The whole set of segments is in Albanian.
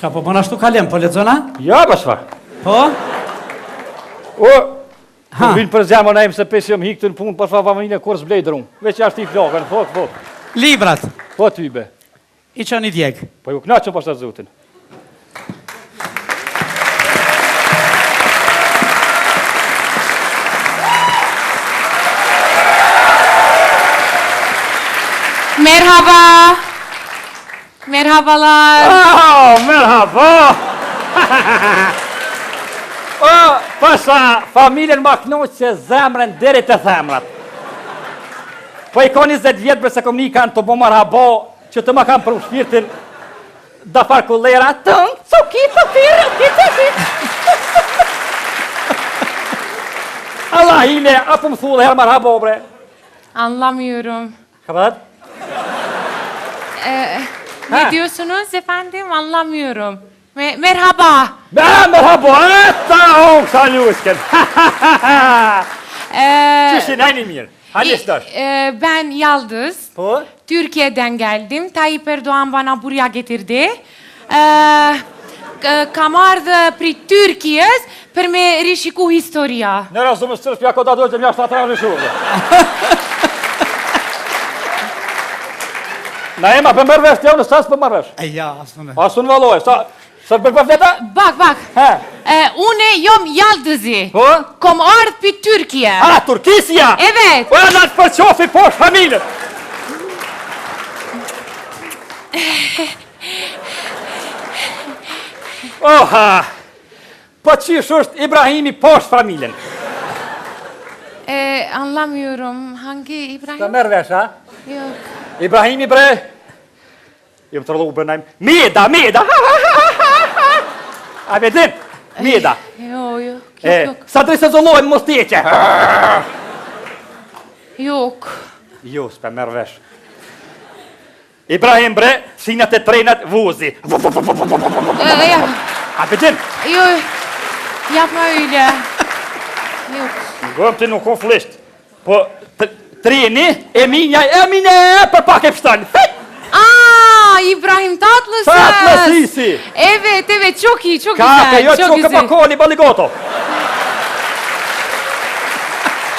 Çka po bën ashtu kalem, po lexona? Ja, bashkë. Po? O, vinë për zemën e im se pesë jam hiktë në punë, për familje kur s'blej drum. Veç ashtë i flokën, po. Librat. Po ty be. I qëni djeg. Po ju knaqëm pas të zotin. Merhaba. Merhabalar. Merhaba. Pasha, familjen ma knoq që zemrën deri të themrat. Po i ka 20 vjetë bërse kom një kanë të bo marhaba, që të ma kanë për shpirtin da far kullera, tëng, cuki, të firë, Allah hile, apo më thullë her marhaba, bre. Anlamıyorum. Kapat? Ne diyorsunuz efendim? Anlamıyorum. Merhaba. Merhaba, sağ ol, sanıyorsun. Çişin aynı mir. Halleşler. Ben Yaldız. Po? Türkiye'den geldim. Tayyip Erdoğan bana buraya getirdi. Kamardë pri Türkiye's për me rishiku historia. Në rast më sërës pja kota dojtë mja shtatëra në shumë. Na ema për mërvesh të javë në sasë për mërvesh. Ja, asnune. Asun valoj, sa për për fleta? Bak. Une jom Yaldız'ı. Po? Kom ardhë për Türkiye. Turkisja? Evet. O edhe të përqofi posh familën. Oha! Po qish është Ibrahimi posh familjen? Anlamıyorum. Hangi İbrahim? Sa mërvesh, ha? Yok. Ibrahimi bre, jem të rëllu bërnajmë, Meda, a vedin, Meda. Yok. Sa drejtë se zolojnë mos teqe. Yok. Jo, s'pe merë vesh. Ibrahim bre, sinat e trenat vuzi. A vedin? Yok. Yapma öyle. Yok. Gëm të nuk o flisht, po treni, Emine, për pak e pështan. İbrahim Tatlıses. Tatlısisi. Evet, çok iyi, çok Kaka, güzel. jo Çok që güzel. këpakoni, baligoto.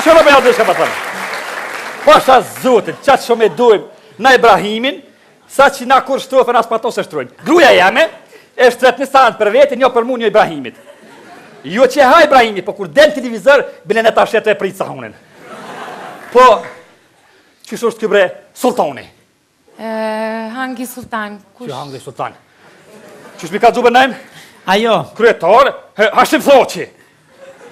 Shëro me adrës ka patënë. Pasha zotin, qatë shumë e dojmë na Ibrahimin, sa që na kur shtrofën as pato se shtrojnë. Gruja jame, e shtret një sanë për vetin, jo për mu një Ibrahimit. Jo që ha Ibrahimit, po kur del televizor, bilen e ta shetë e pritë sa hunin. Po, qështë është këbre sultani? Hangi sultan? Kuş? Që hangi sultan? Qështë mi ka dzubën najmë? Ajo. Kryetar, Hashim Thoqi.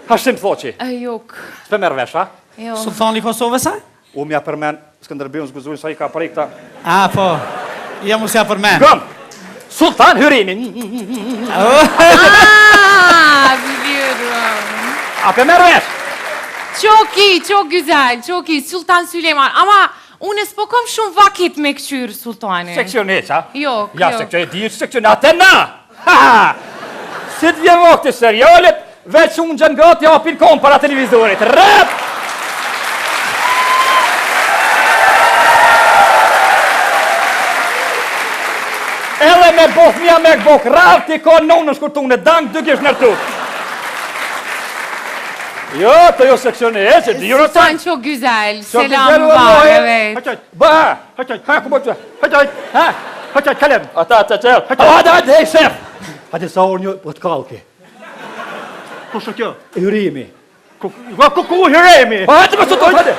Hashim Thoqi. Yok. S'pe merë vesh, ha? Yok. Sultani Kosovës, a? U mja përmen, Skënderbeu zguzujnë sa i ka prej këta. Po. Ja mu s'ja përmen. Gëm! Sultan Hyrimi. Biliyorum. A pe merë vesh? Çok iyi, çok güzel, çok iyi. Sultan Süleyman. Ama unë s'pokom shumë vakit me këqyrë sultani. Seksioneq, ha? Yok, Ja, yok. seksion e di, seksion atë na! Ha! Si të vjen vakti serialet, veç unë gjën gati apin kom para televizorit. Rap! Edhe me Bosnia me Bok, rap ti ka nonë në shkurtune, dang dy kish nërtut. Jo, të jo seksione e që di Sultan çok güzel. Çok Selam güzel var, vallahi. evet. Haçay, ba, haçay, ha kuboçu. Haçay, ha. Haçay kalem. Ata, çel. Hadi, hey şef. Hadi sağ ol një kalki. Kush është kjo? Hyrimi. Ku Hyremi? Hadi më sot, hadi.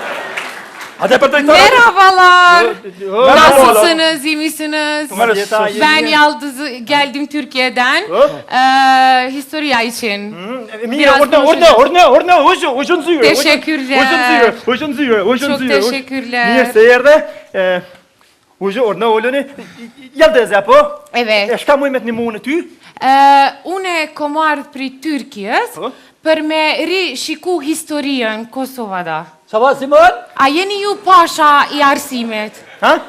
Hadi për drejtore. Merhabalar. Merhaba. Nasılsınız, iyi misiniz? Merhaba. Ben Yaldız, geldim Türkiye'den. Historia için. Mirë, orna, hoşun zyre. Teşekkürler. Hoşun zyre. Çok teşekkürler. Mirë se erdhe. Hoşu orna oloni. Yaldız apo? Evet. Shka muj me të një munë ty? Une kom ardhë pri Türkiye's për me ri shiku historien Kosova'da. Sabah Simon? A jeni ju pasha i arsimit? Ha?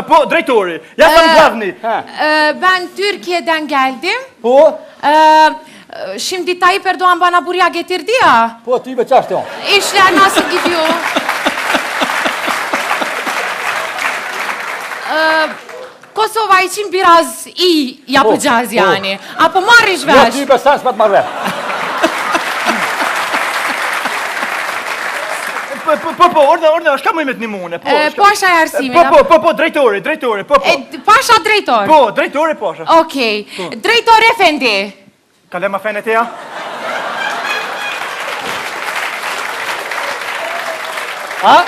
Po, drejtori. Ja sam glavni. Ben Türkiye'den geldim. Po? Şimdi Tayyip Erdoğan bana buraya getirdi ya. Po, ty be qashtë jo. İşler nasıl gidiyor? Kosova için biraz iyi yapacağız yani. Apo marrish Jo vesh. ty për sa s'pat marrë. Po, orna, shka më imet një mune? Pasha e arsimit. Po, drejtori, po. Pasha drejtor. Po, drejtori, pasha. Okej. Drejtor efendi. Kalema fenet e ja? Ha?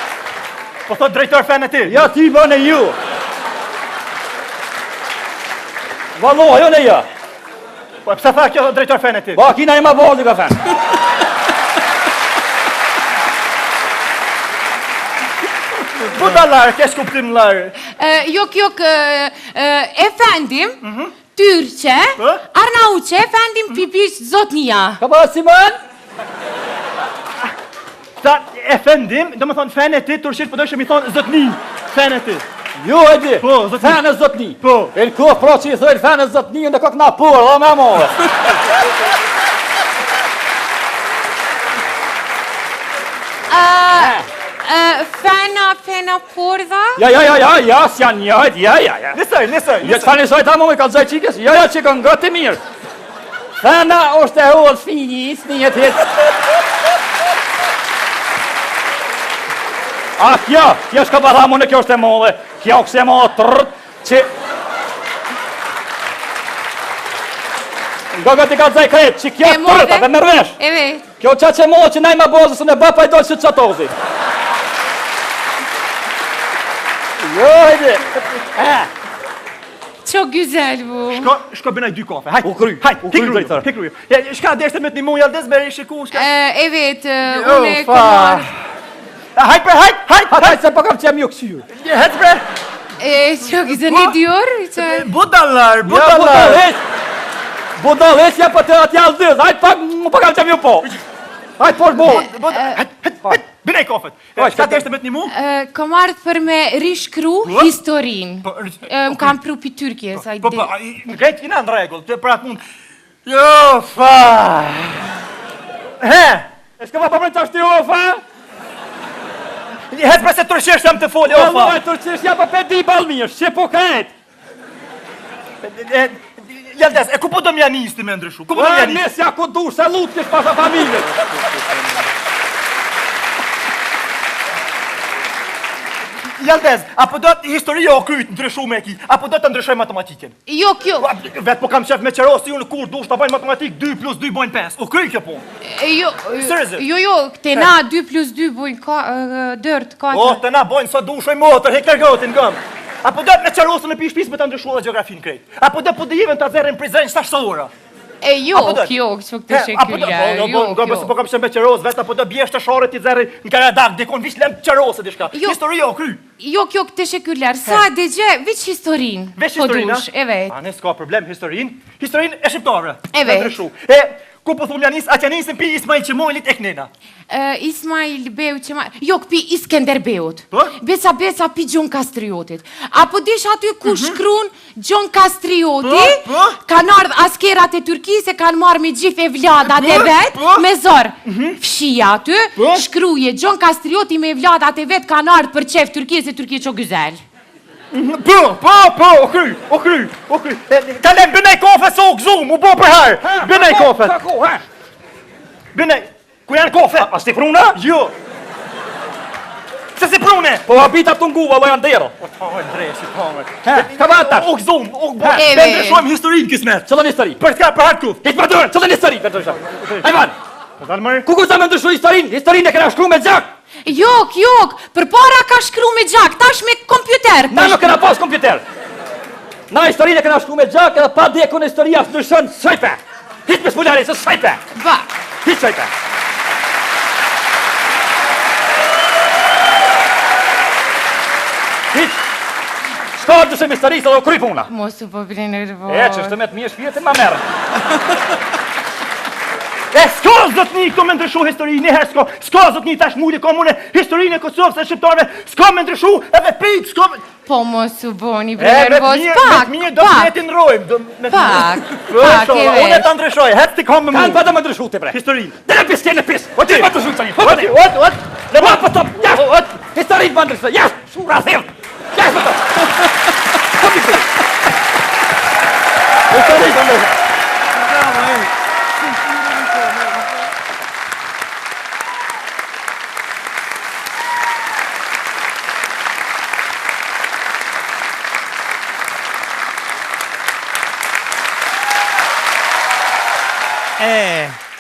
Po thot drejtor fenet e? Ja ti bëne ju. Vallo, jo ne ja. Po, pëse tha kjo drejtor fenet e? Ba, kina i ma bolli ka fen. Po da larë, kesh kuptim larë. Yok, efendim. Türkçe, Hı? Arnavutça, efendim pipiş zotnia. Ka ba Simon? Ta, efendim, do më thonë fenet e, turqisht po dojshë mi thonë zotni. Fenet e. Jo e di. Po, zotni. Fenë zotni. Po. E në kohë pra që i thojnë fenë zotni, në kokë na porë, dhe me more. Fena porda. Ja, s'janë njëjt, ja. Nisaj. Ja, që fanë ta më kalzaj qikës, ja, që kanë gëtë mirë. Fena është e hodë finis, një jetë. A, kjo shka pa thamu në kjo është e modhe. Kjo këse e modhe tërët, që... Nga gëtë i kalzaj kretë, që kjo tërët, atë nërvesh. Evet. Kjo qa që modhe që najma bozës në bapa i dojë që të qatozi. Jo, hajde. Çok güzel bu. Shko bënaj 2 kafe, hajt. U kry drejtër. Hikruj. Shka deshte me të një mujë aldez, beri shiku, shka... Evet, une fa. komar. Hajt bre, hajt. Hajde se po kam që jam ju kësyrë. Hajt bre. Çok güzel. Ne diyor? Budallar. Budalles, ja po të atë jallë dhëz. Hajde pak, më po kam që jam ju po. Hajde po shbo. Hajt. Bënaj kafet. Shka deshte me të një mujë? Kam ardhur për me rishkru historinë. Më kam pru pi Tyrkje, sa i Po, de. në krejt jina në regull, të pra të mund... Jo, fa... He! E shka pa përën që ashtë jo, fa? Het pra se tërqesh jam të foli, o fa! Fa, tërqesh ja pa pe di balmirë, që po kajt. Jaldes, ku po do m'ja nisti me ndryshu? Ku po do m'ja nisti? Nesja ku du, se lutë kish pasa familje. Jaldes, apo do të historia o kryt ndryshu me ki, apo do të ndryshoj matematiken? Yok. Vet po kam qef me qeros, ju në kur dush të bajnë matematik, 2 plus 2 bojnë 5. O kryt kjo pun. Jo, këtena 2 plus 2 bojnë 4. O, të na bojnë sa dushoj motër, hektar gotin gëm. Apo do të me qerosën në pishpis me të ndryshu dhe geografin krejt. Apo do po të jiven të azerën prizren qëta shtora. Yok, çok teşekkürler. Yok. Po kam qenë me qeros, vet apo do bjesht të sharet i zerën në Karadak, dikon vish lem qerosë dishka. Historia o kry. Yok, teşekkürler. Sadece viç historin. Veç historina? Evet. Ne s'ka problem, historin e shqiptare. Evet. Ndryshu. Ku po thum janis, atë nisin pi Ismail Qimolit e knena. İsmail Beu Qema... Yok, pi Iskender Beut. Po? Beca pi Gjon Kastriotit. Apo dish aty ku shkruan Gjon Kastrioti, Po? kanë ardhur askerat e Turqisë, kanë marrë me gjithë evladat e vet, Po? me zor. Fshija aty, Po? shkruje Gjon Kastrioti me evladat e vet kanë ardhur për çef Turqisë, Turqia çok güzel. Po, o kry. Kalem, bënej kafe so u gzum, u bo për herë. Bënej kafe. Bënej, ku janë kafe? A sti pruna? Jo. Se si prune? Po habita të nguva, lo janë dero. O, ndreshi, pomër. Ka vata? U gzum, u bo. Evet. Be ndryshojmë historinë kismet. Qëllën histori? Për t'ka për hartë kuf. Hiç ma dërën, qëllën histori? Ajman, Dalmër? ku sa me ndryshu historinë? Historinë e kena shkru me gjak. Yok, për para ka shkru me gjak, tash me kompjuter. Na nuk kena pas kompjuter. Na historinë e kena shkru me gjak, edhe pa dekon historia së ndryshon shajpe. Hiç me spulari, së shajpe. Va. Hiç shajpe. Hiç. Shko të shëm historisë edhe u kry puna. Mos u po bile nervoz. Që është me të mirë shpirtin ma merë. S'ka zotni këto me ndryshu historinë, njëherë s'ka. S'ka zotni tash mulli komune, historinë e Kosovës e shqiptarëve, s'ka me ndryshu, edhe pik, s'ka me... Po mos u boni bile nervoz, Me pak, të mirë do të jetin rojmë. Pak, Unë e të ndryshoj, hec t'i kam me Kanë mu. pa të më ndryshu të bre. Historinë. Dhe në pis, në pis. O ti. Ma të shumë të një. Ot. Në ma për top, jash. Historinë më ndryshoj, jash. Shura thirë. Jash për top. E,